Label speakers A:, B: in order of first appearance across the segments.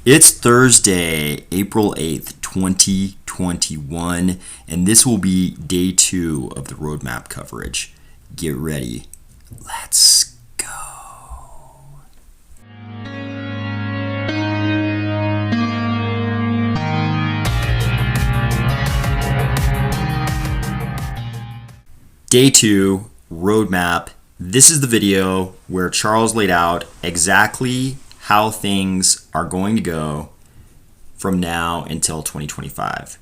A: It's Thursday, April 8th, 2021, and this will be day two of the roadmap coverage. Get ready. Let's go. Day two, roadmap. This is the video where Charles laid out exactly how things are going to go from now until 2025,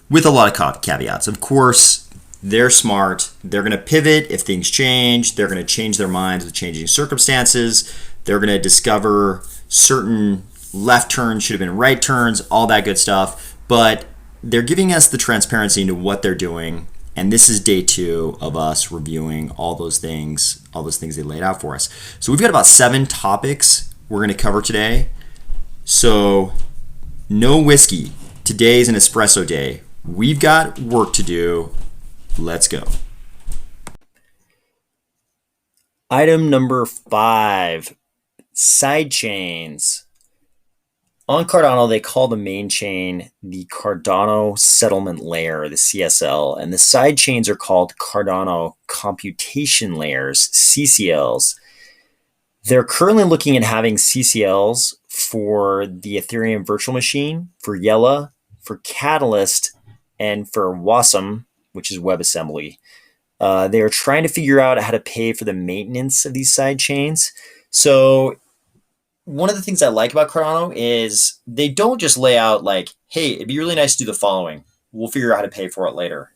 A: with a lot of caveats. Of course, they're smart. They're going to pivot if things change. They're going to change their minds with changing circumstances. They're going to discover certain left turns should have been right turns, all that good stuff. But they're giving us the transparency into what they're doing. And this is day two of us reviewing all those things they laid out for us. So we've got about 7 topics we're going to cover today. So no whiskey. Today's an espresso day. We've got work to do. Let's go. Item number 5, side chains. On Cardano, they call the main chain the Cardano Settlement Layer, the CSL, and the side chains are called Cardano Computation Layers, CCLs. They're currently looking at having CCLs for the Ethereum Virtual Machine, for Yella, for Catalyst, and for Wasm, which is WebAssembly. They are trying to figure out how to pay for the maintenance of these side chains. So one of the things I like about Cardano is they don't just lay out like, hey, it'd be really nice to do the following. We'll figure out how to pay for it later.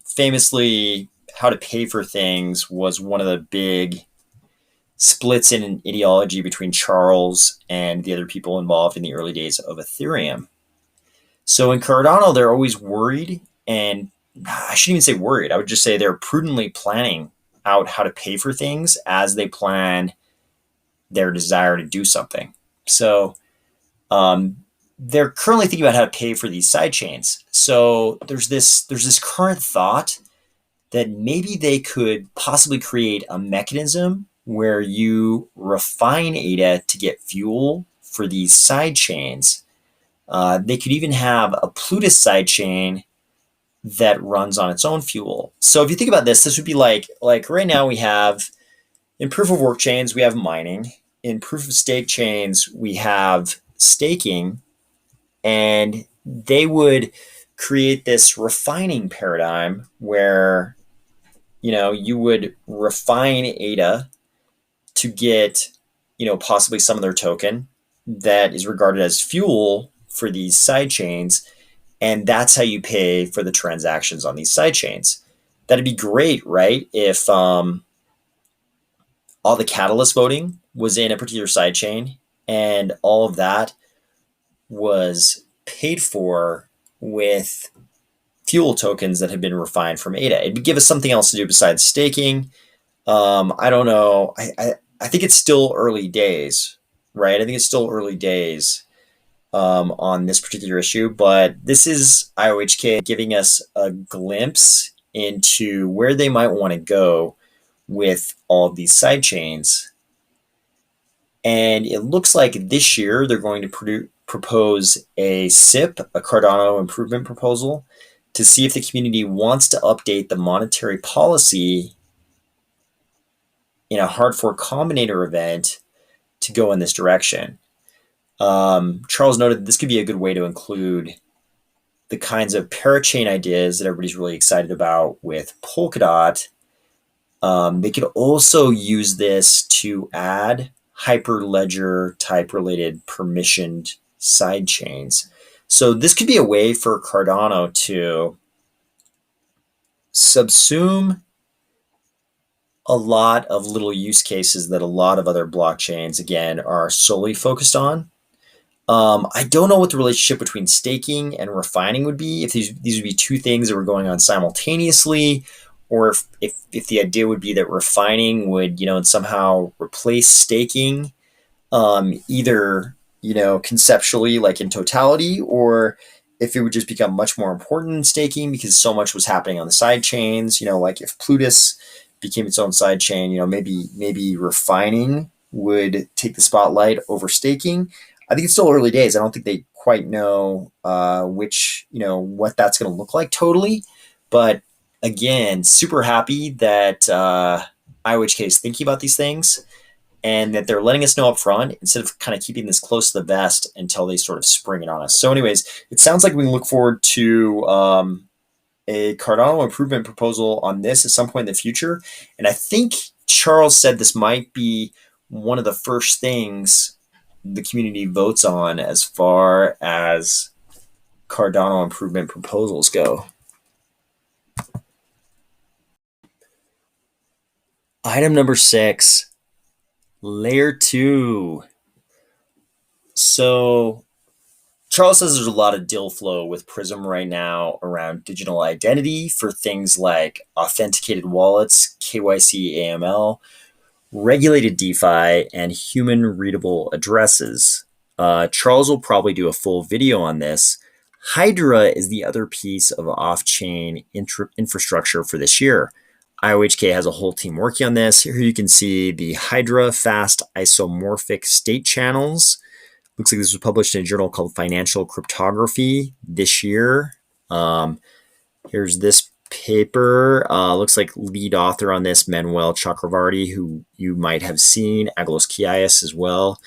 A: Famously, how to pay for things was one of the big splits in ideology between Charles and the other people involved in the early days of Ethereum. So in Cardano, they're always worried, and I shouldn't even say worried. I would just say they're prudently planning out how to pay for things as they plan their desire to do something. So they're currently thinking about how to pay for these side chains. So there's this current thought that maybe they could possibly create a mechanism where you refine ADA to get fuel for these side chains. They could even have a Plutus side chain that runs on its own fuel. So if you think about this would be like right now we have, in proof of work chains, we have mining. In proof of stake chains, we have staking, and they would create this refining paradigm where, you would refine ADA to get, possibly some of their token that is regarded as fuel for these side chains. And that's how you pay for the transactions on these side chains. That'd be great, right? If all the catalyst voting was in a particular sidechain, and all of that was paid for with fuel tokens that had been refined from ADA. It would give us something else to do besides staking. I don't know. I think it's still early days, right? I think it's still early days on this particular issue, but this is IOHK giving us a glimpse into where they might want to go with all of these side chains. And it looks like this year they're going to propose a SIP, a Cardano Improvement Proposal, to see if the community wants to update the monetary policy in a hard fork combinator event to go in this direction. Charles noted that this could be a good way to include the kinds of parachain ideas that everybody's really excited about with Polkadot. They could also use this to add Hyperledger type related permissioned side chains. So this could be a way for Cardano to subsume a lot of little use cases that a lot of other blockchains, again, are solely focused on. I don't know what the relationship between staking and refining would be, if these would be two things that were going on simultaneously, or if the idea would be that refining would, somehow replace staking, either, conceptually, like in totality, or if it would just become much more important in staking because so much was happening on the side chains, like if Plutus became its own side chain, maybe refining would take the spotlight over staking. I think it's still early days. I don't think they quite know what that's going to look like totally. But again, super happy that IOHK is thinking about these things and that they're letting us know up front instead of kind of keeping this close to the vest until they sort of spring it on us. So, anyways, it sounds like we can look forward to a Cardano improvement proposal on this at some point in the future. And I think Charles said this might be one of the first things the community votes on as far as Cardano improvement proposals go. Item number 6, layer 2. So Charles says there's a lot of deal flow with Prism right now around digital identity for things like authenticated wallets, KYC AML, regulated DeFi, and human readable addresses. Charles will probably do a full video on this. Hydra is the other piece of off chain infrastructure for this year. IOHK has a whole team working on this. Here you can see the Hydra fast isomorphic state channels. Looks like this was published in a journal called Financial Cryptography this year. Here's this paper. Looks like lead author on this, Manuel Chakravarty, who you might have seen, Aglos Kiais as well,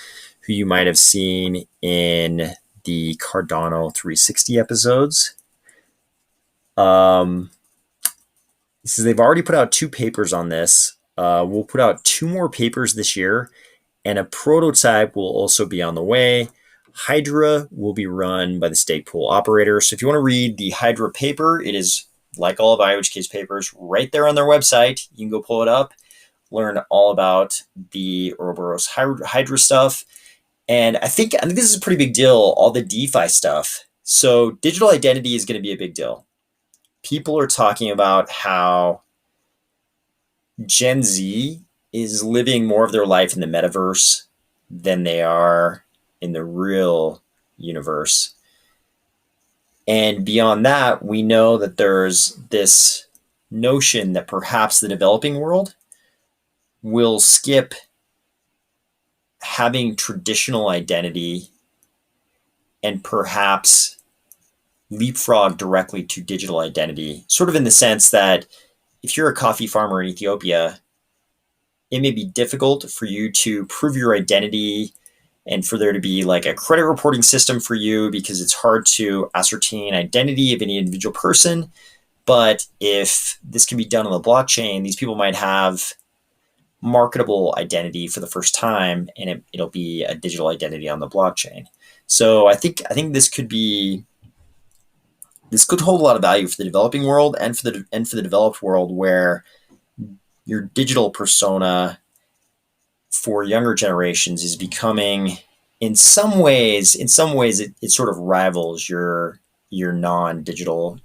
A: who you might have seen in the Cardano 360 episodes. This is, they've already put out 2 papers on this. We'll put out 2 more papers this year, and a prototype will also be on the way. Hydra will be run by the stake pool operator. So if you want to read the Hydra paper, it is, like all of IOHK's papers, right there on their website. You can go pull it up, learn all about the Ouroboros Hydra stuff. And I think this is a pretty big deal, all the DeFi stuff. So digital identity is going to be a big deal. People are talking about how Gen Z is living more of their life in the metaverse than they are in the real universe. And beyond that, we know that there's this notion that perhaps the developing world will skip having traditional identity and perhaps leapfrog directly to digital identity, sort of in the sense that if you're a coffee farmer in Ethiopia, it may be difficult for you to prove your identity and for there to be like a credit reporting system for you because it's hard to ascertain identity of any individual person. But if this can be done on the blockchain, these people might have marketable identity for the first time, and it'll be a digital identity on the blockchain. So I think this could hold a lot of value for the developing world and for the developed world, where your digital persona for younger generations is becoming, in some ways it sort of rivals your non-digital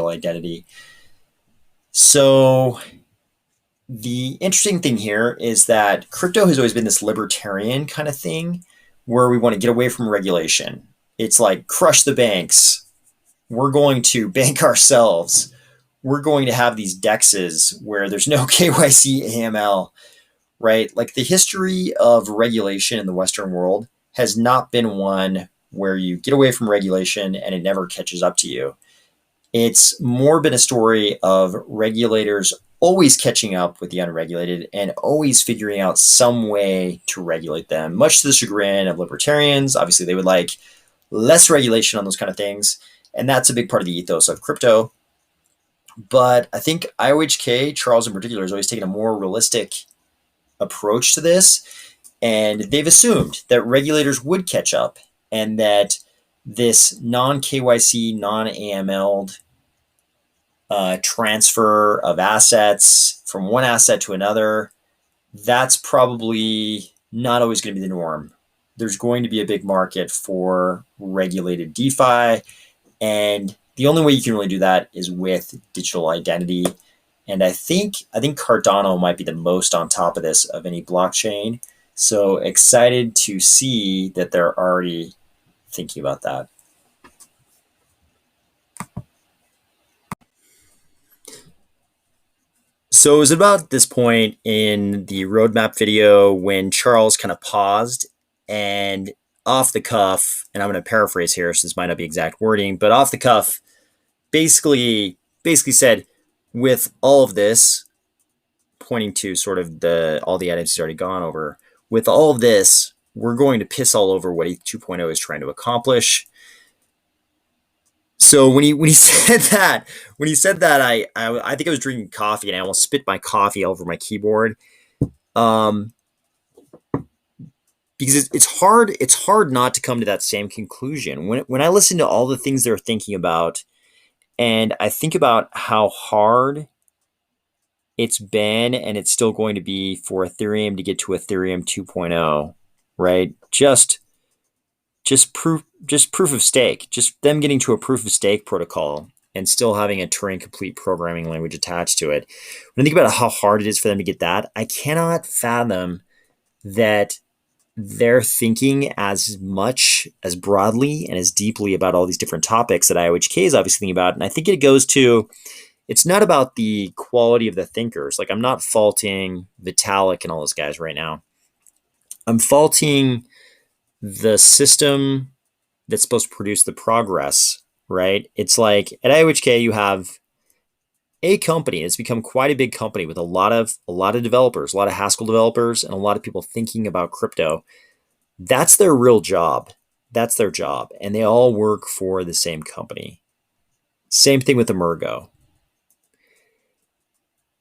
A: identity. So the interesting thing here is that crypto has always been this libertarian kind of thing where we want to get away from regulation. It's like, crush the banks. We're going to bank ourselves. We're going to have these DEXs where there's no KYC AML, right? Like, the history of regulation in the Western world has not been one where you get away from regulation and it never catches up to you. It's more been a story of regulators always catching up with the unregulated and always figuring out some way to regulate them, much to the chagrin of libertarians. Obviously, they would like less regulation on those kind of things. And that's a big part of the ethos of crypto. But I think IOHK, Charles in particular, has always taken a more realistic approach to this. And they've assumed that regulators would catch up and that this non-KYC, non-AML'd transfer of assets from one asset to another, that's probably not always going to be the norm. There's going to be a big market for regulated DeFi, and the only way you can really do that is with digital identity. And I think Cardano might be the most on top of this of any blockchain. So excited to see that they're already thinking about that. So it was about this point in the roadmap video when Charles kind of paused and off the cuff, and I'm going to paraphrase here, so this might not be exact wording, but off the cuff, basically said, with all of this, pointing to sort of all the items he's already gone over, with all of this, we're going to piss all over what ETH 2.0 is trying to accomplish. So when he said that, I think I was drinking coffee and I almost spit my coffee all over my keyboard. Because it's hard not to come to that same conclusion. When I listen to all the things they're thinking about, and I think about how hard it's been and it's still going to be for Ethereum to get to Ethereum 2.0, right? Just proof of stake, just them getting to a proof of stake protocol and still having a Turing complete programming language attached to it. When I think about how hard it is for them to get that, I cannot fathom that they're thinking as much, as broadly, and as deeply about all these different topics that IOHK is obviously thinking about. And I think it goes to, it's not about the quality of the thinkers. Like, I'm not faulting Vitalik and all those guys right now. I'm faulting the system that's supposed to produce the progress, right? It's like at IOHK, you have a company that's become quite a big company with a lot of developers, a lot of Haskell developers, and a lot of people thinking about crypto. That's their real job. That's their job. And they all work for the same company. Same thing with Emergo.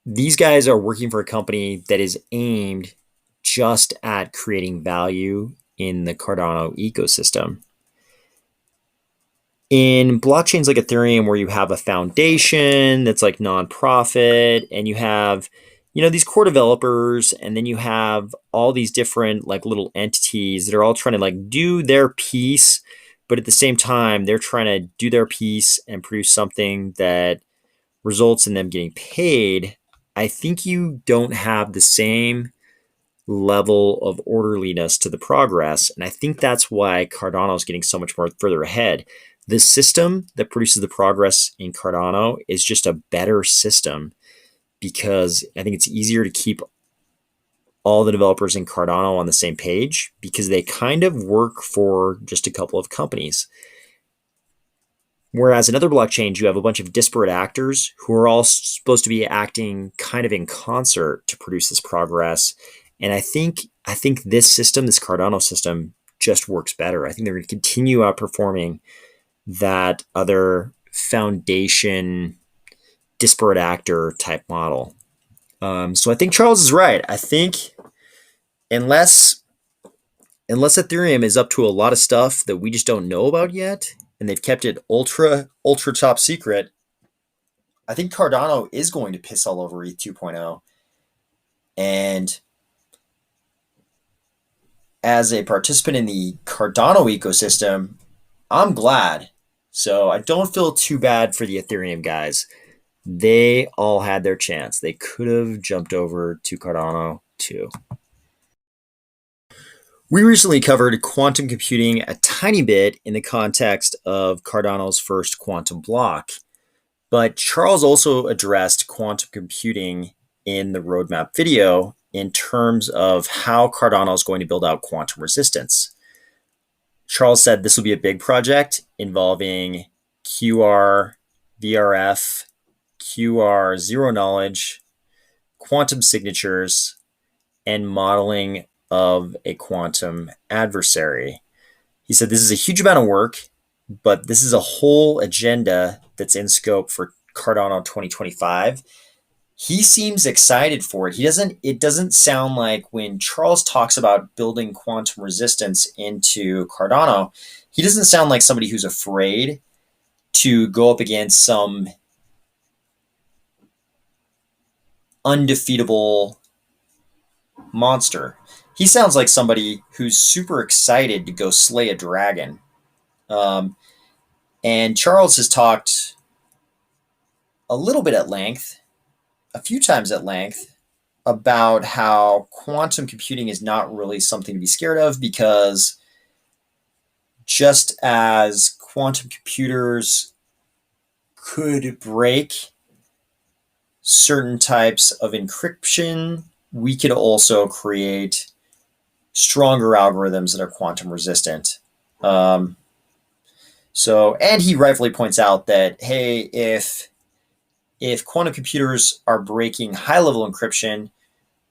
A: These guys are working for a company that is aimed just at creating value in the Cardano ecosystem. In blockchains like Ethereum, where you have a foundation that's like nonprofit, and you have, these core developers, and then you have all these different like little entities that are all trying to like do their piece, but at the same time, they're trying to do their piece and produce something that results in them getting paid. I think you don't have the same level of orderliness to the progress. And I think that's why Cardano is getting so much more further ahead. The system that produces the progress in Cardano is just a better system, because I think it's easier to keep all the developers in Cardano on the same page, because they kind of work for just a couple of companies. Whereas in other blockchains, you have a bunch of disparate actors who are all supposed to be acting kind of in concert to produce this progress. And I think this system, this Cardano system, just works better. I think they're going to continue outperforming that other foundation disparate actor type model. So I think Charles is right. I think unless Ethereum is up to a lot of stuff that we just don't know about yet, and they've kept it ultra top secret, I think Cardano is going to piss all over ETH 2.0. And as a participant in the Cardano ecosystem, I'm glad. So I don't feel too bad for the Ethereum guys. They all had their chance. They could have jumped over to Cardano too. We recently covered quantum computing a tiny bit in the context of Cardano's first quantum block, but Charles also addressed quantum computing in the roadmap video in terms of how Cardano is going to build out quantum resistance. Charles said this will be a big project involving QR, VRF, QR zero knowledge, quantum signatures, and modeling of a quantum adversary. He said this is a huge amount of work, but this is a whole agenda that's in scope for Cardano 2025. He seems excited for it. It doesn't sound like when Charles talks about building quantum resistance into Cardano, he doesn't sound like somebody who's afraid to go up against some undefeatable monster. He sounds like somebody who's super excited to go slay a dragon. And Charles has talked a little bit at length, a few times at length, about how quantum computing is not really something to be scared of, because just as quantum computers could break certain types of encryption, we could also create stronger algorithms that are quantum resistant. Um, and he rightfully points out that, hey, if quantum computers are breaking high level encryption,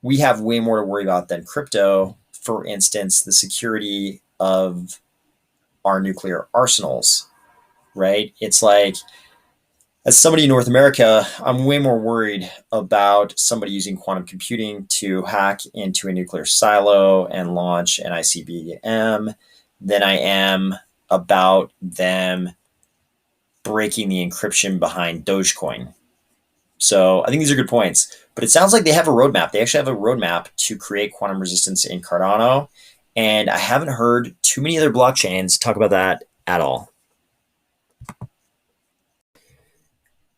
A: we have way more to worry about than crypto. For instance, the security of our nuclear arsenals, right? It's like, as somebody in North America, I'm way more worried about somebody using quantum computing to hack into a nuclear silo and launch an ICBM than I am about them breaking the encryption behind Dogecoin. So I think these are good points. But it sounds like they have a roadmap. They actually have a roadmap to create quantum resistance in Cardano. And I haven't heard too many other blockchains talk about that at all.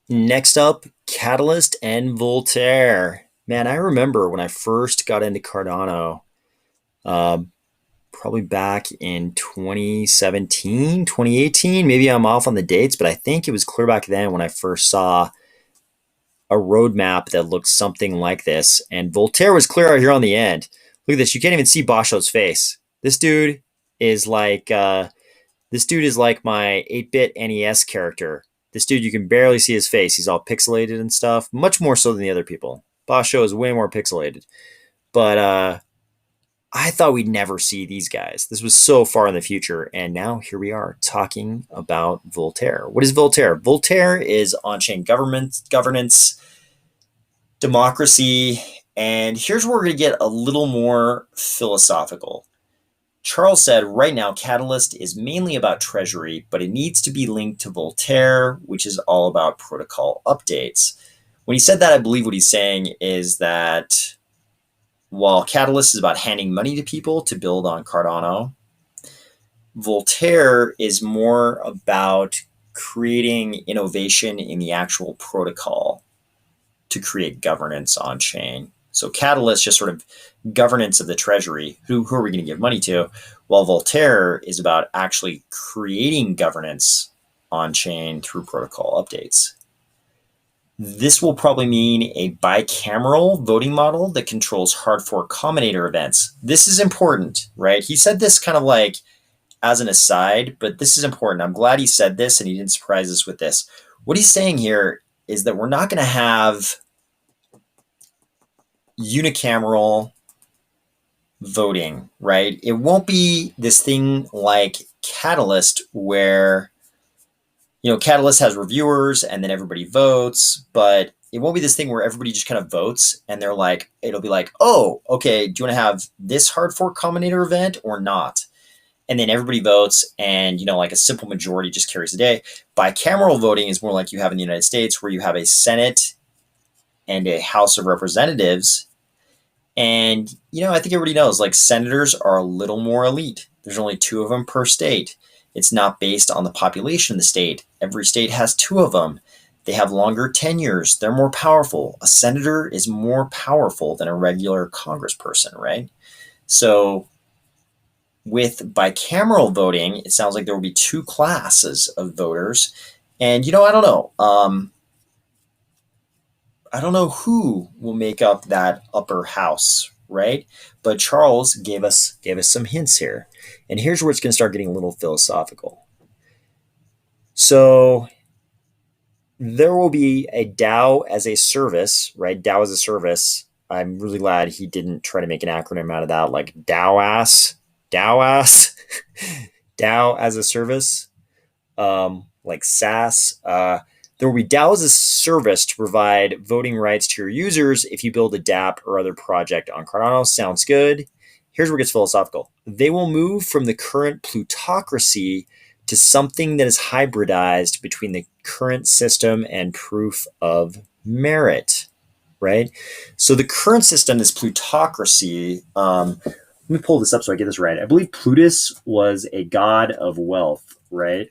A: Next up, Catalyst and Voltaire. Man, I remember when I first got into Cardano, uh, probably back in 2017, 2018. Maybe I'm off on the dates, but I think it was clear back then when I first saw a roadmap that looked something like this. And Voltaire was clear out here on the end. Look at this. You can't even see Basho's face. This dude is like my 8-bit NES character. This dude, you can barely see his face. He's all pixelated and stuff, much more so than the other people. Basho is way more pixelated. But I thought we'd never see these guys. This was so far in the future. And now here we are talking about Voltaire. What is Voltaire? Voltaire is on-chain governance, democracy. And here's where we're going to get a little more philosophical. Charles said, right now, Catalyst is mainly about treasury, but it needs to be linked to Voltaire, which is all about protocol updates. When he said that, I believe what he's saying is that while Catalyst is about handing money to people to build on Cardano, Voltaire is more about creating innovation in the actual protocol to create governance on chain. So Catalyst just sort of governance of the treasury. Who are we going to give money to? While Voltaire is about actually creating governance on chain through protocol updates. This will probably mean a bicameral voting model that controls hard fork combinator events. This is important, right? He said this kind of like as an aside, but this is important. I'm glad he said this and he didn't surprise us with this. What he's saying here is that we're not going to have unicameral voting, right? It won't be this thing like Catalyst where, Catalyst has reviewers and then everybody votes, but it won't be this thing where everybody just kind of votes and they're like, it'll be like, oh, okay, do you want to have this hard fork combinator event or not? And then everybody votes and, like a simple majority just carries the day. Bicameral voting is more like you have in the United States where you have a Senate and a House of Representatives. And, I think everybody knows, like, senators are a little more elite. There's only 2 of them per state. It's not based on the population of the state. Every state has 2 of them. They have longer tenures. They're more powerful. A senator is more powerful than a regular congressperson, right? So with bicameral voting, it sounds like there will be 2 classes of voters. And, I don't know. I don't know who will make up that upper house, right? But Charles gave us some hints here. And here's where it's going to start getting a little philosophical. So there will be a DAO as a service, right? DAO as a service. I'm really glad he didn't try to make an acronym out of that, like DAO as a service, like SaaS. There will be DAO as a service to provide voting rights to your users if you build a dApp or other project on Cardano. Sounds good. Here's where it gets philosophical. They will move from the current plutocracy to something that is hybridized between the current system and proof of merit, right? So the current system is plutocracy. Let me pull this up so I get this right. I believe Plutus was a god of wealth, right?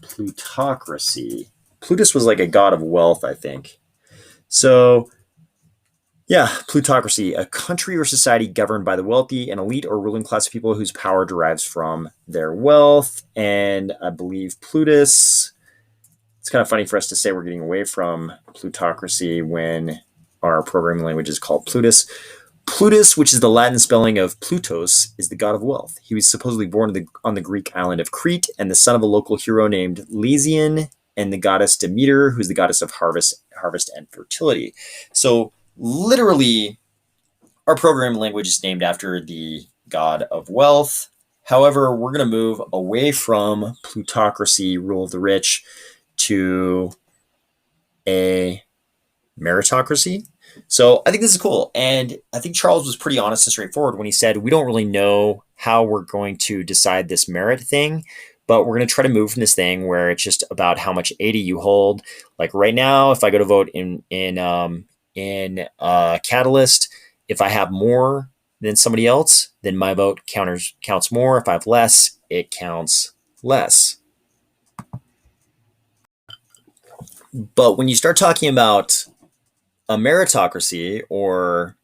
A: Plutocracy. Plutus was like a god of wealth, I think. So, yeah, plutocracy, a country or society governed by the wealthy, an elite or ruling class of people whose power derives from their wealth. And I believe Plutus, it's kind of funny for us to say we're getting away from plutocracy when our programming language is called Plutus. Plutus, which is the Latin spelling of Plutos, is the god of wealth. He was supposedly born on the Greek island of Crete and the son of a local hero named Lesian and the goddess Demeter, who's the goddess of harvest and fertility. So literally, our programming language is named after the god of wealth. However, we're going to move away from plutocracy, rule of the rich, to a meritocracy. So I think this is cool. And I think Charles was pretty honest and straightforward when he said, we don't really know how we're going to decide this merit thing, but we're going to try to move from this thing where it's just about how much ADA you hold. Like right now, if I go to vote in Catalyst, if I have more than somebody else, then my vote counts more. If I have less, it counts less. But when you start talking about a meritocracy or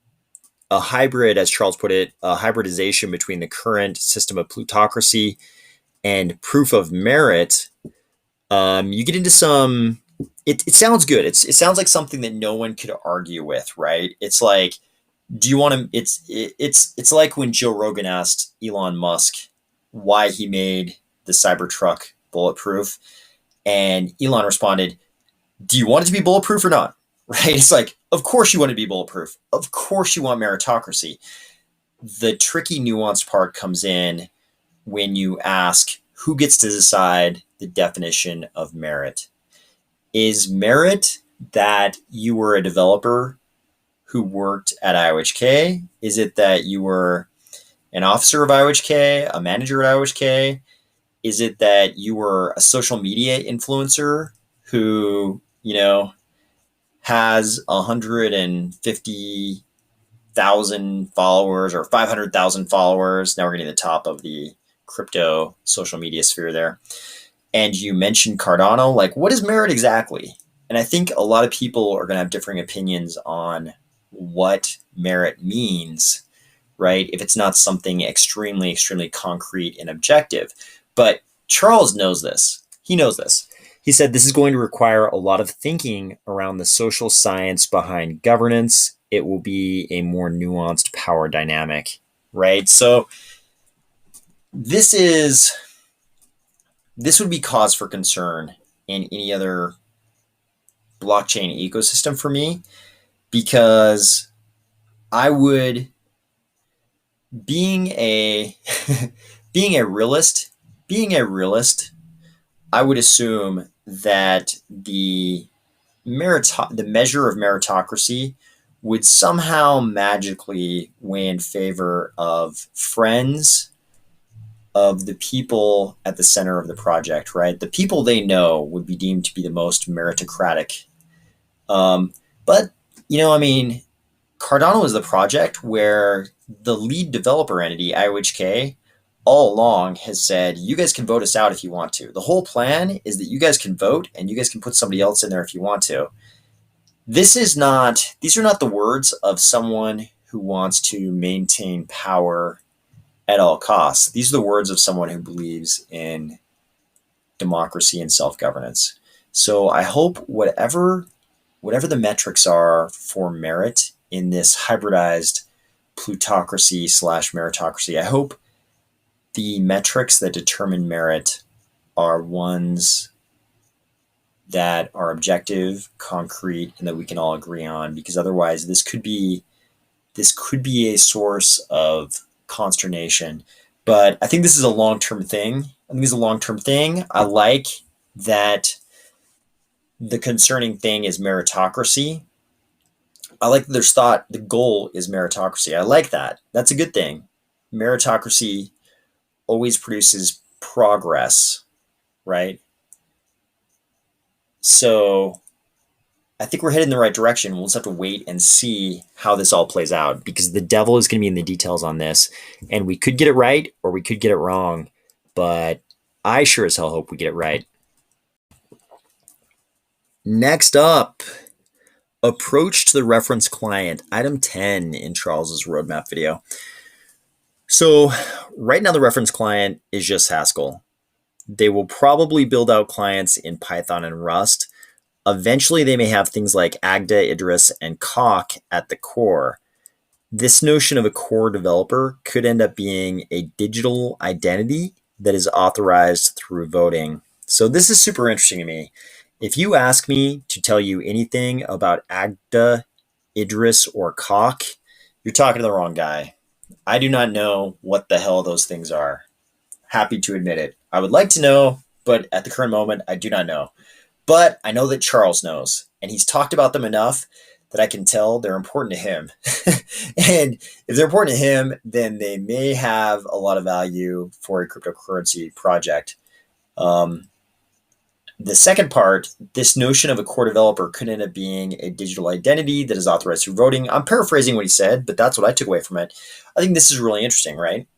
A: a hybrid, as Charles put it, a hybridization between the current system of plutocracy and proof of merit, you get into some. It sounds good. It sounds like something that no one could argue with, right? It's like, do you want to? It's like when Joe Rogan asked Elon Musk why he made the Cybertruck bulletproof, and Elon responded, "Do you want it to be bulletproof or not?" Right? It's like, of course you want to be bulletproof. Of course you want meritocracy. The tricky, nuanced part comes in when you ask who gets to decide the definition of merit. Is merit that you were a developer who worked at IOHK? Is it that you were an officer of IOHK, a manager at IOHK? Is it that you were a social media influencer who, has 150,000 followers or 500,000 followers? Now we're getting to the top of the crypto social media sphere there. And you mentioned Cardano. Like, what is merit exactly? And I think a lot of people are going to have differing opinions on what merit means, right? If it's not something extremely, extremely concrete and objective. But Charles knows this. He knows this. He said this is going to require a lot of thinking around the social science behind governance. It will be a more nuanced power dynamic, right? So this would be cause for concern in any other blockchain ecosystem for me, because I would, being a being a realist, I would assume that the measure of meritocracy would somehow magically weigh in favor of friends of the people at the center of the project, right? The people they know would be deemed to be the most meritocratic. But, Cardano is the project where the lead developer entity, IOHK, all along has said, you guys can vote us out if you want to. The whole plan is that you guys can vote and you guys can put somebody else in there if you want to. These are not the words of someone who wants to maintain power at all costs. These are the words of someone who believes in democracy and self-governance. So I hope whatever the metrics are for merit in this hybridized plutocracy / meritocracy, I hope the metrics that determine merit are ones that are objective, concrete, and that we can all agree on, because otherwise this could be a source of consternation. But I think this is a long-term thing. I like that the concerning thing is meritocracy. I like that there's thought the goal is meritocracy. I like that. That's a good thing. Meritocracy always produces progress, right? So I think we're headed in the right direction. We'll just have to wait and see how this all plays out, because the devil is going to be in the details on this, and we could get it right or we could get it wrong, but I sure as hell hope we get it right. Next up, approach to the reference client, item 10 in Charles's roadmap video. So right now the reference client is just Haskell. They will probably build out clients in Python and Rust. Eventually they may have things like Agda, Idris, and Coq at the core. This notion of a core developer could end up being a digital identity that is authorized through voting. So this is super interesting to me. If you ask me to tell you anything about Agda, Idris, or Cock, you're talking to the wrong guy. I do not know what the hell those things are. Happy to admit it. I would like to know, but at the current moment, I do not know. But I know that Charles knows, and he's talked about them enough that I can tell they're important to him. And if they're important to him, then they may have a lot of value for a cryptocurrency project. Um, the second part, this notion of a core developer could end up being a digital identity that is authorized through voting. I'm paraphrasing what he said, but that's what I took away from it. I think this is really interesting, right?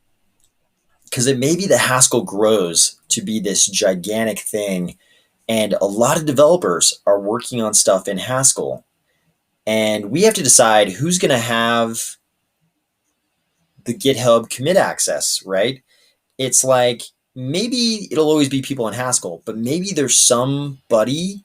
A: Because it may be that Haskell grows to be this gigantic thing, and a lot of developers are working on stuff in Haskell. And we have to decide who's going to have the GitHub commit access, right? It's like maybe it'll always be people in Haskell, but maybe there's somebody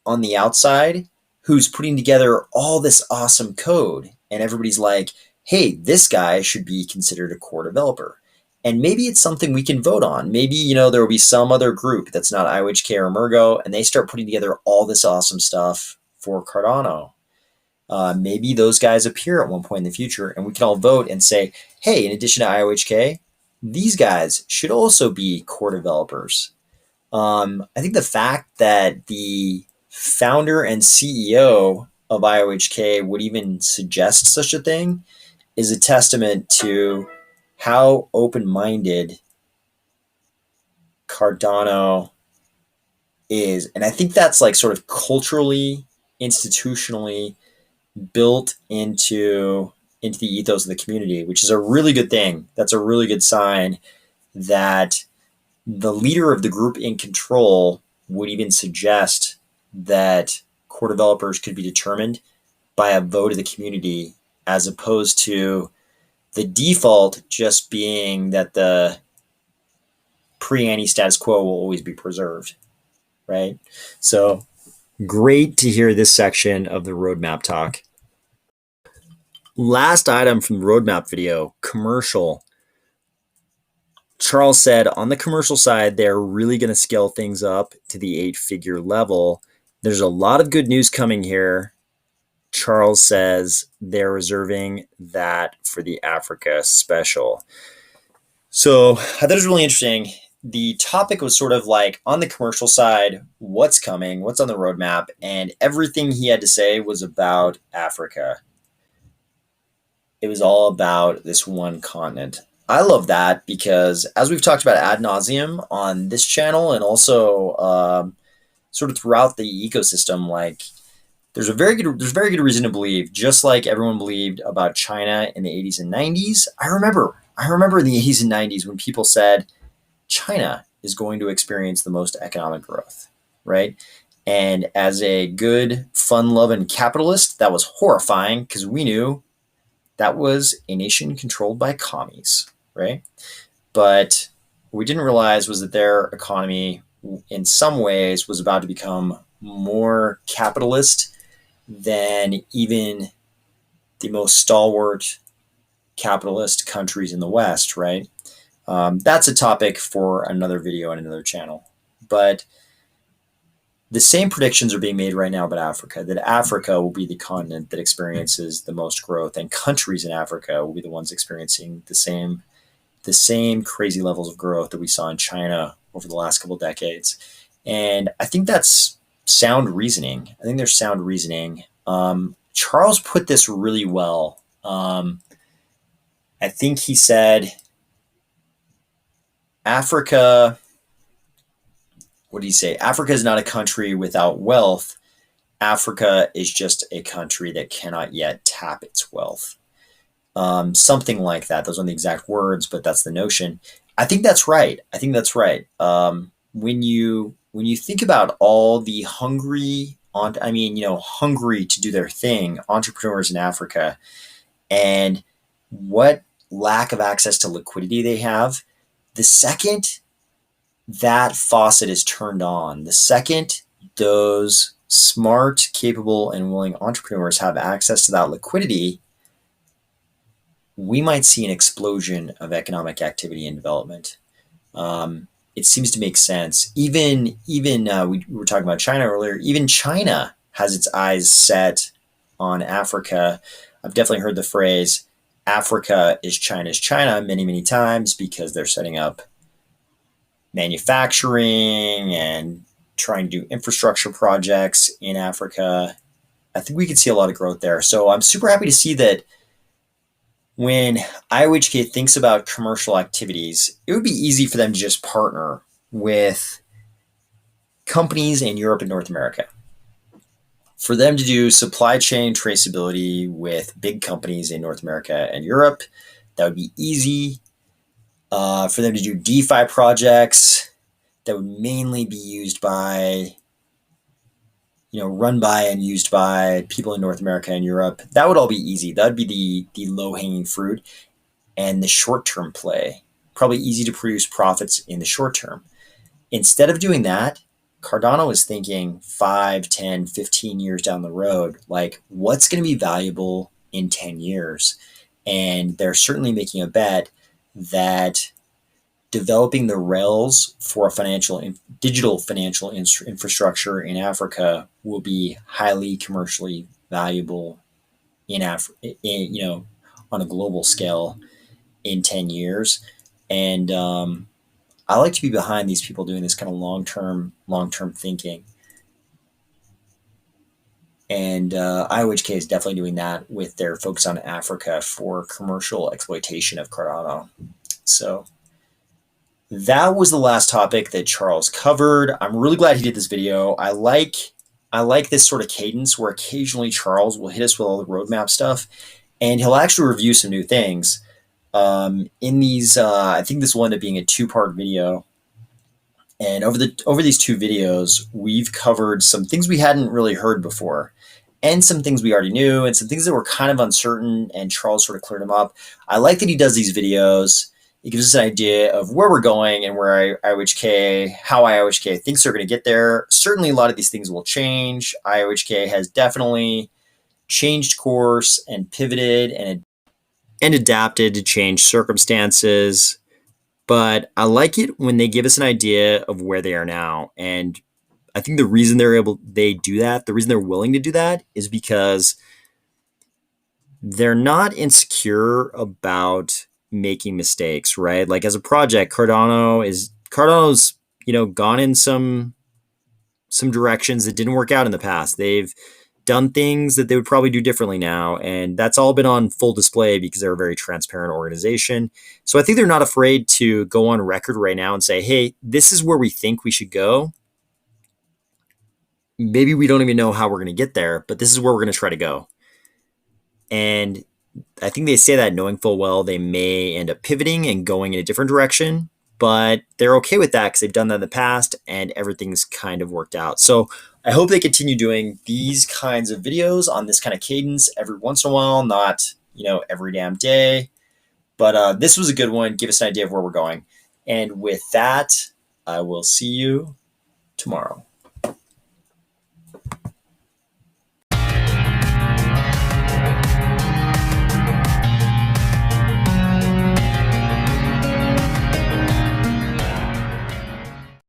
A: on the outside who's putting together all this awesome code. And everybody's like, hey, this guy should be considered a core developer. And maybe it's something we can vote on. Maybe, there will be some other group that's not IOHK or Emergo, and they start putting together all this awesome stuff for Cardano. Maybe those guys appear at one point in the future, and we can all vote and say, hey, in addition to IOHK, these guys should also be core developers. I think the fact that the founder and CEO of IOHK would even suggest such a thing is a testament to how open-minded Cardano is. And I think that's like sort of culturally, institutionally built into the ethos of the community, which is a really good thing. That's a really good sign that the leader of the group in control would even suggest that core developers could be determined by a vote of the community, as opposed to the default just being that the pre-ante status quo will always be preserved, right? So great to hear this section of the roadmap talk. Last item from the roadmap video, commercial. Charles said on the commercial side, they're really going to scale things up to the 8-figure level. There's a lot of good news coming here. Charles says they're reserving that for the Africa special. So I thought it was really interesting. The topic was sort of like on the commercial side, what's coming, what's on the roadmap, and everything he had to say was about Africa. It was all about this one continent. I love that because, as we've talked about ad nauseum on this channel and also sort of throughout the ecosystem, like there's very good reason to believe, just like everyone believed about China in the 80s and 90s. I remember in the 80s and 90s when people said China is going to experience the most economic growth, right? And as a good, fun-loving capitalist, that was horrifying because we knew that was a nation controlled by commies, right? But what we didn't realize was that their economy, in some ways, was about to become more capitalist than even the most stalwart capitalist countries in the West, right? That's a topic for another video and another channel. But the same predictions are being made right now about Africa, that Africa will be the continent that experiences the most growth, and countries in Africa will be the ones experiencing the same crazy levels of growth that we saw in China over the last couple of decades. And I think that's sound reasoning. I think there's sound reasoning. Charles put this really well. I think he said Africa, what did he say? Africa is not a country without wealth. Africa is just a country that cannot yet tap its wealth. Something like that. Those aren't the exact words, but that's the notion. I think that's right. When you think about all the hungry to do their thing entrepreneurs in Africa, and what lack of access to liquidity they have, the second that faucet is turned on, the second those smart, capable, and willing entrepreneurs have access to that liquidity, we might see an explosion of economic activity and development. It seems to make sense. We were talking about China earlier. Even China has its eyes set on Africa. I've definitely heard the phrase "Africa is China's China" many, many times because they're setting up manufacturing and trying to do infrastructure projects in Africa. I think we could see a lot of growth there. So I'm super happy to see that when IOHK thinks about commercial activities, it would be easy for them to just partner with companies in Europe and North America. For them to do supply chain traceability with big companies in North America and Europe, that would be easy. For them to do DeFi projects that would mainly be used by, run by and used by people in North America and Europe, that would all be easy. That would be the low hanging fruit and the short term play. Probably easy to produce profits in the short term. Instead of doing that, Cardano is thinking 5, 10, 15 years down the road, like what's going to be valuable in 10 years? And they're certainly making a bet that developing the rails for a digital financial infrastructure in Africa will be highly commercially valuable on a global scale in 10 years. And I like to be behind these people doing this kind of long-term thinking. And IOHK is definitely doing that with their focus on Africa for commercial exploitation of Cardano. So that was the last topic that Charles covered. I'm really glad he did this video. I like this sort of cadence where occasionally Charles will hit us with all the roadmap stuff, and he'll actually review some new things. In these, I think this will end up being a two-part video. And over these two videos, we've covered some things we hadn't really heard before, and some things we already knew, and some things that were kind of uncertain, and Charles sort of cleared them up. I like that he does these videos. It gives us an idea of where we're going and where how IOHK thinks they're going to get there. Certainly, a lot of these things will change. IOHK has definitely changed course and pivoted and adapted to change circumstances. But I like it when they give us an idea of where they are now. And I think the reason they do that, the reason they're willing to do that is because they're not insecure about making mistakes, right? Like as a project, Cardano's, gone in some directions that didn't work out in the past. They've done things that they would probably do differently now. And that's all been on full display because they're a very transparent organization. So I think they're not afraid to go on record right now and say, hey, this is where we think we should go. Maybe we don't even know how we're going to get there, but this is where we're going to try to go. And I think they say that knowing full well they may end up pivoting and going in a different direction, but they're okay with that because they've done that in the past and everything's kind of worked out. So I hope they continue doing these kinds of videos on this kind of cadence every once in a while, not, every damn day. But this was a good one. Give us an idea of where we're going. And with that, I will see you tomorrow.